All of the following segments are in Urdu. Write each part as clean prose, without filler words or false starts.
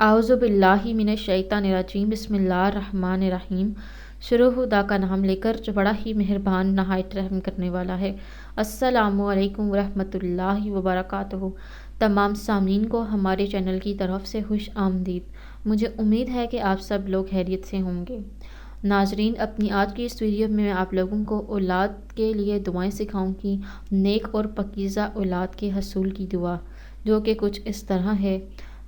اعوذ باللہ من الشیطان الرجیم، بسم اللہ الرحمن الرحیم۔ شروع خدا کا نام لے کر جو بڑا ہی مہربان نہایت رحم کرنے والا ہے۔ السلام علیکم ورحمۃ اللہ وبرکاتہ۔ تمام سامعین کو ہمارے چینل کی طرف سے خوش آمدید۔ مجھے امید ہے کہ آپ سب لوگ خیریت سے ہوں گے۔ ناظرین، اپنی آج کی اس ویڈیو میں آپ لوگوں کو اولاد کے لیے دعائیں سکھاؤں گی، نیک اور پاکیزہ اولاد کے حصول کی دعا، جو کہ کچھ اس طرح ہے: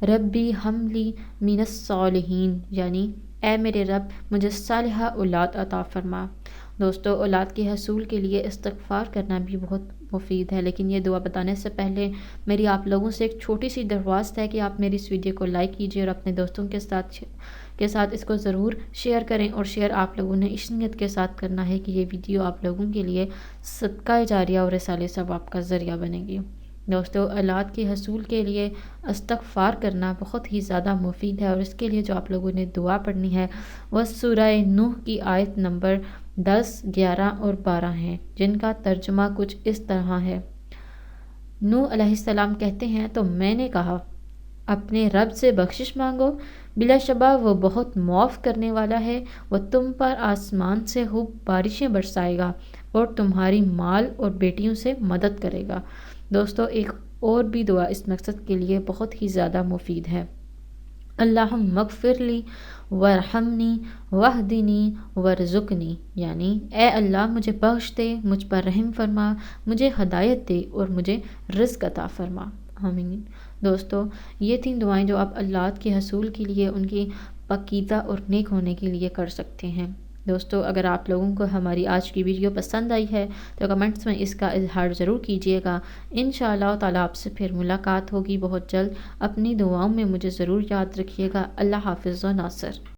ربی ہم لی من الصالحین، یعنی اے میرے رب مجھے صالحہ اولاد عطا فرما۔ دوستو، اولاد کے حصول کے لیے استغفار کرنا بھی بہت مفید ہے، لیکن یہ دعا بتانے سے پہلے میری آپ لوگوں سے ایک چھوٹی سی درخواست ہے کہ آپ میری اس ویڈیو کو لائک کیجیے اور اپنے دوستوں کے ساتھ اس کو ضرور شیئر کریں، اور شیئر آپ لوگوں نے اس نیت کے ساتھ کرنا ہے کہ یہ ویڈیو آپ لوگوں کے لیے صدقہ جاریہ اور رسالہ ثواب کا ذریعہ بنے گی۔ دوستو، اولاد کے حصول کے لیے استغفار کرنا بہت ہی زیادہ مفید ہے، اور اس کے لیے جو آپ لوگوں نے دعا پڑھنی ہے وہ سورہ نوح کی آیت نمبر 10، 11 اور 12 ہیں، جن کا ترجمہ کچھ اس طرح ہے۔ نوح علیہ السلام کہتے ہیں، تو میں نے کہا اپنے رب سے بخشش مانگو، بلا شبہ وہ بہت معاف کرنے والا ہے، وہ تم پر آسمان سے خوب بارشیں برسائے گا اور تمہاری مال اور بیٹیوں سے مدد کرے گا۔ دوستو، ایک اور بھی دعا اس مقصد کے لیے بہت ہی زیادہ مفید ہے: اللہم اغفر لی وارحمنی واہدنی وارزقنی، یعنی اے اللہ مجھے بخش دے، مجھ پر رحم فرما، مجھے ہدایت دے اور مجھے رزق عطا فرما، آمین۔ دوستو، یہ تین دعائیں جو آپ اولاد کے حصول کے لیے ان کی پاکیزہ اور نیک ہونے کے لیے کر سکتے ہیں۔ دوستو، اگر آپ لوگوں کو ہماری آج کی ویڈیو پسند آئی ہے تو کمنٹس میں اس کا اظہار ضرور کیجیے گا۔ انشاءاللہ تعالیٰ آپ سے پھر ملاقات ہوگی بہت جلد۔ اپنی دعاؤں میں مجھے ضرور یاد رکھیے گا۔ اللہ حافظ و ناصر۔